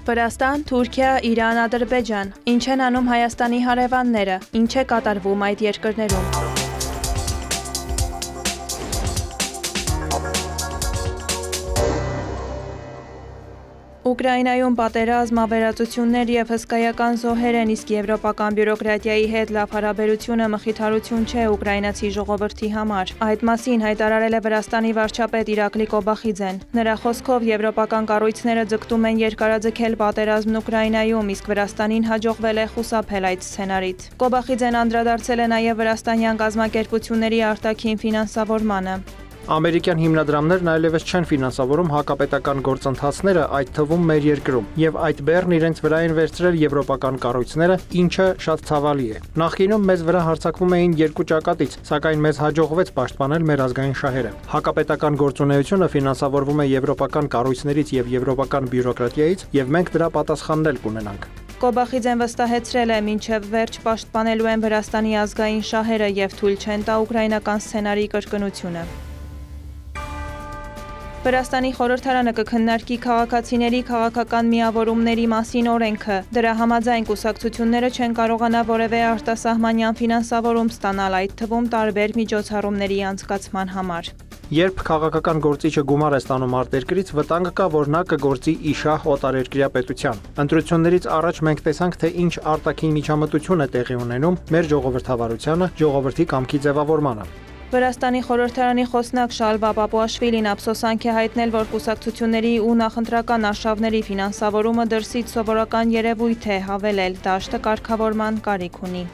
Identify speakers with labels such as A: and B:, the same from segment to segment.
A: Վրաստան, Թուրքիա, Իրան, Ադրբեջան։ Ինչ են անում Հայաստանի հարևանները, ինչ է կատարվում այդ երկրներում։ Ուկրաինայում պատերազմ, ավերածություններ և հսկայական զոհեր են, իսկ եվրոպական բյուրոկրատիայի հետ լավ հարաբերությունը մխիթարություն չէ ուկրաինացի ժողովրդի համար։ Այդ մասին հայտարարել է Վրաստանի վարչապետ Իրակլի Կոբախիձեն։ Նրա խոսքով եվրոպական կառույցները ձգտում են երկարաձգել պատերազմն Ուկրաինայում, իսկ Վրաստանին հաջողվել է խուսափել այդ սցենարից։ Կոբախիձեն անդրադարձել է նաև վրաստանյան կազմակերպությունների արտաքին ֆինանսավորմանը։
B: Ամերիկյան հիմնադրամներն այլևս չեն ֆինանսավորում հակապետական գործընթացները, այդ թվում մեր երկրում, եւ այդ բեռն իրենց վրա են վերցրել եվրոպական կառույցները, ինչը շատ ցավալի է։ Նախկինում մեզ վրա հարձակվում էին երկու ճակատից, սակայն մեզ հաջողվեց պաշտպանել մեր ազգային շահերը։ Հակապետական գործունեությունը ֆինանսավորվում է եվրոպական կառույցներից եւ եվրոպական բյուրոկրատիայից, եւ մենք դրա պատասխանն էլ կունենանք։
A: Կոբախիձեն վստահեցրել է, մինչև վերջ պաշտպանելու են Վրաստանի ազգային շահերը եւ թույլ չեն տա ուկրաինական սցենարի կրկնությունը։ Վրաստանի խորհրդարանը կքննարկի քաղաքացիների քաղաքական միավորումների մասին օրենքը։ Դրա համաձայն կուսակցությունները չեն կարողանա որևէ արտասահմանյան ֆինանսավորում ստանալ, այդ թվում տարբեր միջոցառումների անցկացման համար։
B: Երբ քաղաքական գործիչը գումար է ստանում արտերկրից, վտանգ կա, որ նա կգործի իշահ օտարերկրյա պետության։ Ընտրություններից առաջ մենք տեսանք, թե ինչ արտաքին միջամտություն է տեղի ունենում մեր ժողովրդավարությանը, ժողովրդի կամքի ձևավորմանը։
A: Վրաստանի խորհրդարանի խոսնակ Շալվա Պապուաշվիլին ափսոսանք է հայտնել, որ կուսակցությունների ու նախընտրական արշավների ֆինանսավորումը դրսից սովորական երևույթ է, հավելել, դաշտը կարգավորման կարիք ունի։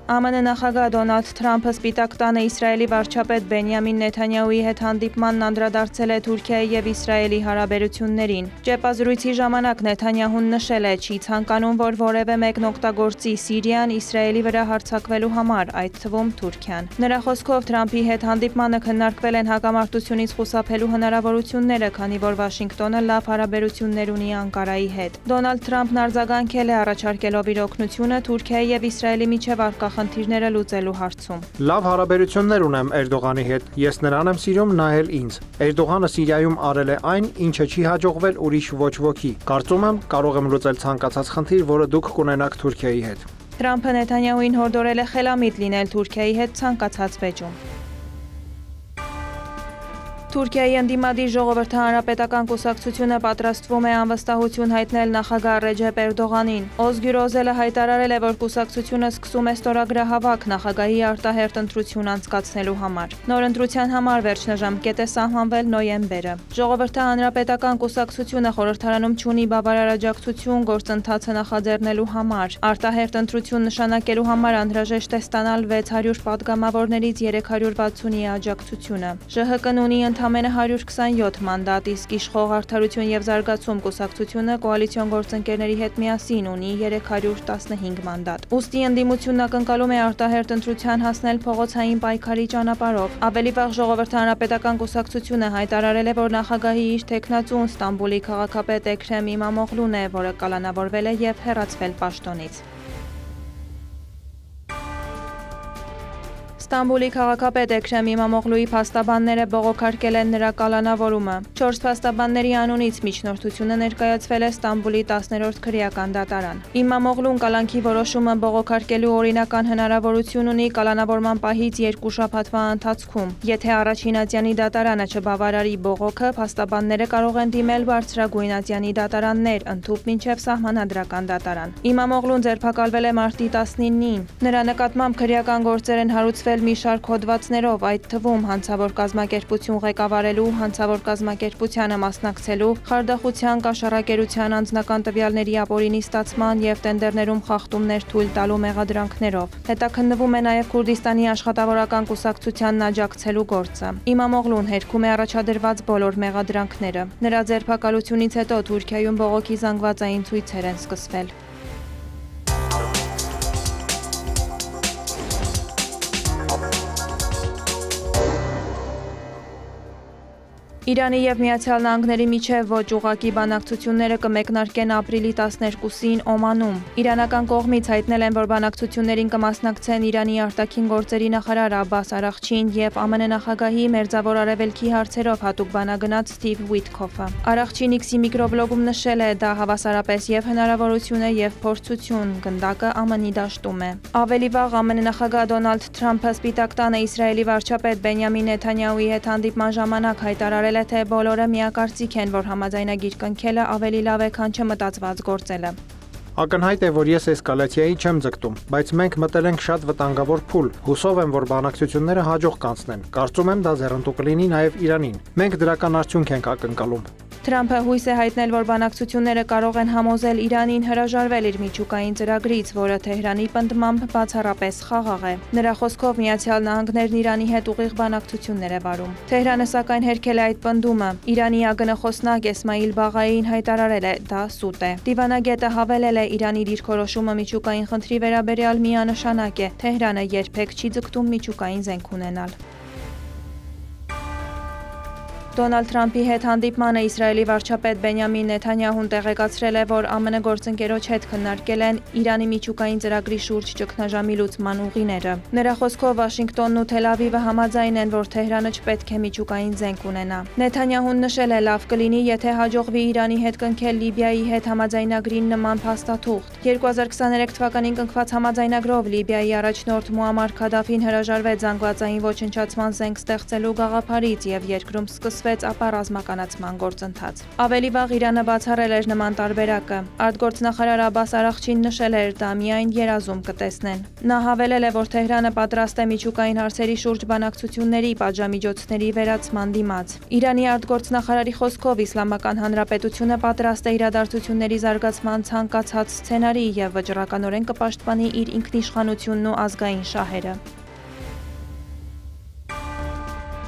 A: ԱՄՆ նախագահ Դոնալդ Թրամփը Սպիտակ տանը Իսրայելի վարչապետ Բենյամին Նեթանյահուի հետ հանդիպմանն անդրադարձել է Թուրքիայի և Իսրայելի հարաբերություններին։ Ճեպազրույցի ժամանակ Նեթանյահուն նշել է, չի ցանկանում, որ որևէ մեկն օգտագործի Սիրիան Իսրայելի վրա հարձակվելու համար, այդ թվում Թուրքիան։ Նրա խոսքով Թրամփի հետ հանդիպմանը քննարկվել են հակամարտությունից խուսափելու հնարավորությունները, քանի որ Վաշինգտոնը լավ հարաբերություններ ունի Անկարայի հետ։ Դոնալդ Թրամփն արձագանքել է առաջարկելով իր օգնությունը Թուրքիայի և Իսրայելի միջև առկա խնդիրները լուծելու հարցում։
B: Լավ հարաբերություններ ունեմ Էրդողանի հետ, ես նրան եմ սիրում, նա էլ ինձ։ Էրդողանը Սիրիայում արել է այն, ինչը չի հաջողվել ուրիշ ոչ ոքի։ Կարծում եմ, կարող եմ լուծել ցանկացած խնդիր, որը դուք կունենաք Թուրքիայի հետ։
A: Թրամփը Նեթանյահուին հորդորել է խելամիտ լինել Թուրքիայի հետ ցանկացած վեճում։ Թուրքիայի ընդդիմադիր ժողովրդահանրապետական կուսակցությունը պատրաստվում է անվստահություն հայտնել նախագահ Ռեջեփ Էրդողանին։ Ozgür Özelը հայտարարել է, որ կուսակցությունը սկսում է ստորագրահավաք նախագահի արտահերթ ընտրություն անցկացնելու համար։ Նոր ընտրության համար վերջնաժամկետ է սահմանվել նոյեմբերը։ Ժողովրդահանրապետական կուսակցությունը խորհրդարանում չունի բավարար աջակցություն գործընթացը նախաձեռնելու համար։ Արտահերթ ընտրություն նշանակելու համար անհրաժեշտ է ստանալ 600 պատգամավորներից 360-ի աջակցությունը։ ԺՀԿ-ն ունի ընդամենը 127 մանդատ, իսկ իշխող Արդարություն և զարգացում կուսակցությունը կոալիցիոն գործընկերների հետ միասին ունի 315 մանդատ։ Ուստի ընդդիմությունն ակնկալում է արտահերթ ընտրության հասնել փողոցային պայքարի ճանապարհով։ Ավելի վաղ ժողովրդահանրապետական կուսակցությունը հայտարարել է, որ նախագահի իր թեկնածուն Ստամբուլի քաղաքապետ Էքրեմ Իմամօղլուն է, որը կալանավորվել է և հեռացվել պաշտոնից։ Ստամբուլի քաղաքապետ Էքրեմ Իմամօղլուի փաստաբանները բողոքարկել են նրա կալանավորումը։ 4 փաստաբանների անունից միջնորդությունը ներկայացվել է Ստամբուլի 10-րդ քրեական դատարան։ Իմամօղլուն կալանքի որոշումը բողոքարկելու օրինական հնարավորություն ունի կալանավորման պահից 2 շաբաթվա ընթացքում։ Եթե առաջին ատյանի դատարանը չբավարարի բողոքը, փաստաբանները կարող են դիմել բարձրագույն ատյանի դատարաններ, ընդհուպ մինչև սահմանադրական դատարան։ Իմամօղլուն ձերբակալվել է մարտի 19-ին։ Նրա նկատմամբ քրեական գործեր են հարուցվել մի շարք հոդվածներով, այդ թվում հանցավոր կազմակերպություն ղեկավարելու, հանցավոր կազմակերպությանը մասնակցելու, խարդախության, կաշառակերության, անձնական տվյալների ապօրինի ստացման և տենդերներում խախտումներ թույլ տալու մեղադրանքներով։ Հետաքննվում է նաև Քուրդիստանի աշխատավորական կուսակցությանն աջակցելու գործը։ Իմամօղլուն հերքում է առաջադրված բոլոր մեղադրանքները։ Նրա ձերբակալությունից հետո Թուրքիայում բողոքի զանգվածային ցույցեր են սկսվել։ Իրանի եւ Միացյալ Նահանգների միջև ոչ ուղղակի բանակցությունները կմեկնարկեն ապրիլի 12-ին Օմանում։ Իրանական կողմից հայտնել են, որ բանակցություններին կմասնակցեն Իրանի արտաքին գործերի նախարար Աբբաս Արաղչին եւ ԱՄՆ նախագահի Մերձավոր Արևելքի հարցերով հատուկ բանագնաց Սթիվ Ուիթքոֆը։ Արաղչին X-ի միկրոբլոգում նշել է, դա հավասարապես եւ հնարավորություն է եւ փորձություն, գնդակը ԱՄՆ-ի դաշտում է։ Ավելի վաղ ԱՄՆ նախագահ Դոնալդ Թրամփը Սպիտակ տանը Իսրայելի վարչապետ Բենյամին Նեթանյահուի հետ հանդիպման ժամանակ հայտարարել է, թե բոլորը միակարծիք են, որ համաձայնագիր կնքելը ավելի լավ է, քան չմտածված գործելը։
B: Ակնհայտ է, որ ես էսկալացիայի չեմ ձգտում, բայց մենք մտել ենք շատ վտանգավոր փուլ։ Հուսով եմ, որ բանակցությունները հաջող կանցնեն։ Կարծում եմ, դա ձեռնտու կլինի նաև Իրանին։ Մենք դրական արդյունք ենք ակնկալում։
A: Թրամփը հույս է հայտնել, որ բանակցությունները կարող են համոզել Իրանին հրաժարվել իր միջուկային ծրագրից, որը Թեհրանի պնդմամբ բացառապես խաղաղ է։ Նրա խոսքով Միացյալ Նահանգներն Իրանի հետ ուղիղ բանակցություններ է վարում։ Թեհրանը սակայն հերքել է այդ պնդումը։ Իրանի ԱԳՆ-խոսնակ Էսմայիլ Բաղային հայտարարել է, դա սուտ է։ Դիվանագետը հավելել է, Իրանի դիրքորոշումը միջուկային խնդրի վերաբերյալ միանշանակ է։ Թեհրանը երբեք չի ձգտում միջուկային զենք ունենալ։ Դոնալդ Թրամփի հետ հանդիպմանը Իսրայելի վարչապետ Բենյամին Նեթանյահուն տեղեկացրել է, որ ԱՄՆ գործընկերոջ հետ քննարկել են Իրանի միջուկային ծրագրի շուրջ ճգնաժամի լուծման ուղիները։ Նրա խոսքով Վաշինգտոնն ու Թել Ավիվը համաձայն են, որ Թեհրանը չպետք է միջուկային զենք ունենա։ Նեթանյահուն նշել է, լավ կլինի, եթե հաջողվի Իրանի հետ կնքել Լիբիայի հետ համաձայնագրին նման փաստաթուղթ։ 2023 թվականին կնքված համաձայնագրով Լիբիայի առաջնորդ Մուամար Քադաֆին հրաժարվեց զանգվածային ոչնչացման զենք ստեղծելու գաղափարից եւ երկրում սկսվեց ապա ռազմականացման գործընթաց։ Ավելի վաղ Իրանը բացառել էր նման տարբերակը։ Արտգործնախարար Աբբաս Արաղչին նշել էր, դա միայն երազում կտեսնեն։ Նա հավելել է, որ Թեհրանը պատրաստ է միջուկային հարցերի շուրջ բանակցությունների պատժամիջոցների վերացման դիմաց։ Իրանի արտգործնախարարի խոսքով Իսլամական Հանրապետությունը պատրաստ է իրադարձությունների զարգացման ցանկացած սցենարի եւ վճռականորեն կպաշտպանի իր ինքնիշխանությունն ու ազգային շահերը։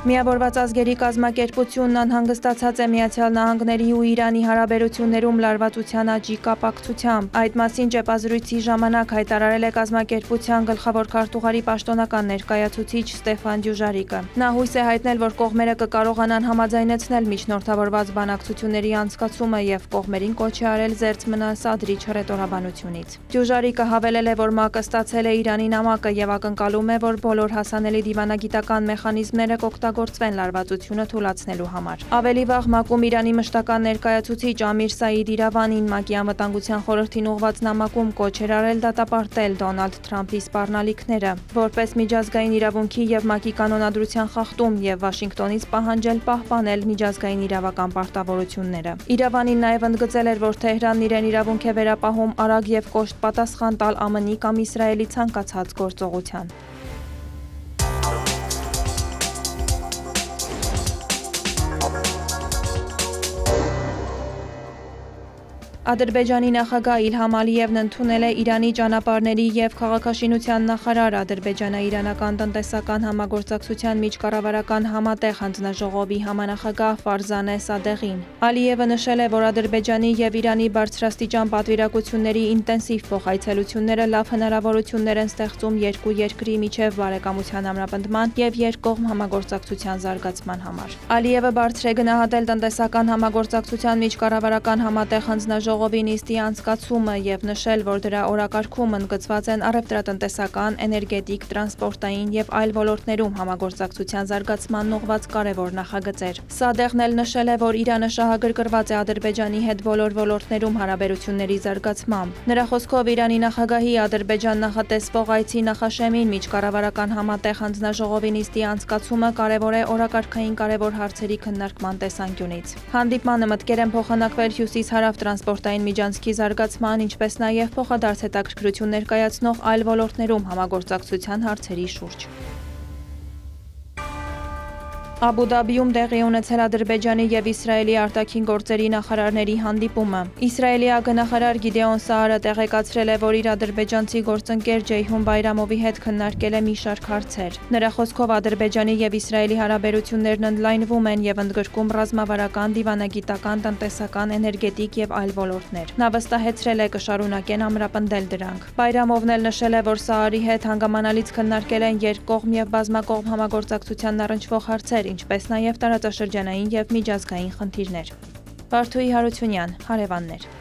A: Միավորված ազգերի կազմակերպությունն անհանգստացած է Միացյալ Նահանգների ու Իրանի հարաբերություններում լարվածության աճի կապակցությամբ։ Այդ մասին ճեպազրույցի ժամանակ հայտարարել է կազմակերպության գլխավոր քարտուղարի պաշտոնական ներկայացուցիչ Ստեֆան Դյուժարիկը։ Նա հույս է հայտնել, որ կողմերը կկարողանան համաձայնեցնել միջնորդավորված բանակցությունների անցկացումը եւ կողմերին կոչ է արել զերծ մնալ Սադրի հռետորաբանությունից։ Դյուժարիկը հավելել է, որ ՄԱԿ-ը ստացել է Իրանի նամակը եւ ակնկալում է, որ բոլոր հասանելի դիվանագիտական մեխանիզմները գործվեն լարվածությունը թույլատնելու համար։ Ավելի վաղ ՄԱԿ-ում Իրանի մշտական ներկայացուցիչ Ամիր Սաիդ Իրավանին ՄԱԿ-ի անվտանգության խորհրդին ուղղված նամակում կոչ էր արել դատապարտել Դոնալդ Թրամփի սպառնալիքները, որպես միջազգային իրավունքի եւ ՄԱԿ-ի կանոնադրության խախտում եւ Վաշինգտոնից պահանջել պահպանել միջազգային իրավական պարտավորությունները։ Իրավանին նաեւ ընդգծել էր, որ Թեհրանն իրեն իրավունք է վերապահում արագ եւ կոշտ պատասխան տալ ԱՄՆ-ի կամ Իսրայելի ցանկացած գործողության։ Ադրբեջանի նախագահ Իլհամ Ալիևն ընդունել է Իրանի ճանապարհների եւ քաղաքաշինության նախարար Ադրբեջանա-իրանական տնտեսական համագործակցության միջկառավարական համատեղ հանձնաժողովի համանախագահ Ֆարզանե Սադեղին։ Ալիևը նշել է, որ Ադրբեջանի եւ Իրանի բարձրաստիճան պատվիրակությունների ինտենսիվ փոխայցելությունները լավ հնարավորություններ են ստեղծում երկու երկրի միջև բարեկամության ամրապնդման եւ երկկողմ համագործակցության զարգացման համար։ Ալիևը բարձր է գնահատել տնտեսական համագործակցության միջկառավարական համատեղ հանձնաժողովի նիստի անցկացումը եւ նշել, որ դրա օրակարգում ընդգծված են առևտրատնտեսական, էներգետիկ, տրանսպորտային եւ այլ ոլորտներում համագործակցության զարգացմանն ուղղված կարևոր նախագծեր։ Սադեղն էլ նշել է, որ Իրանը շահագրգռված է Ադրբեջանի հետ բոլոր ոլորտներում հարաբերությունների զարգացմամբ։ Նրա խոսքով Իրանի նախագահի Ադրբեջան նախատեսվող այցի նախաշեմին միջկառավարական համատեղ հանձնաժողովի նիստի անցկացումը կարևոր է օրակարգային կարևոր հարցերի քննարկման տեսանկյունից։ Հանդիպմանը մտկեր են փոխանակվել հյուսիս-հարավ տրանսպորտային միջանցքի զարգացման, ինչպես նաև փոխադարձ հետաքրքրություն ներկայացնող այլ ոլորտներում համագործակցության հարցերի շուրջ։ Աբու Դաբիում տեղի ունեցել Ադրբեջանի եւ Իսրայելի արտաքին գործերի նախարարների հանդիպումը։ Իսրայելի ԱԳ-նախարար Գիդեոն Սաարը տեղեկացրել է, որ իր ադրբեջանցի գործընկեր Ջեյհուն Բայրամովի հետ քննարկել է մի շարք հարցեր։ Նրա խոսքով Ադրբեջանի եւ Իսրայելի հարաբերություններն ընդլայնվում են եւ ընդգրկում ռազմավարական, դիվանագիտական, տնտեսական, էներգետիկ եւ այլ ոլորտներ։ Նա վստահեցրել է կշարունակեն ամրապնդել դրանք։ Բայրամովն էլ նշել է, որ Սաարի հետ հանգամանալից քննարկել են երկկողմ եւ բազմակողմ համագործակցության առնչվող հարցեր, ինչպես նաև տարածաշրջանային և միջազգային խնդիրներ։ Վարդուհի Հարությունյան, հարևաններ։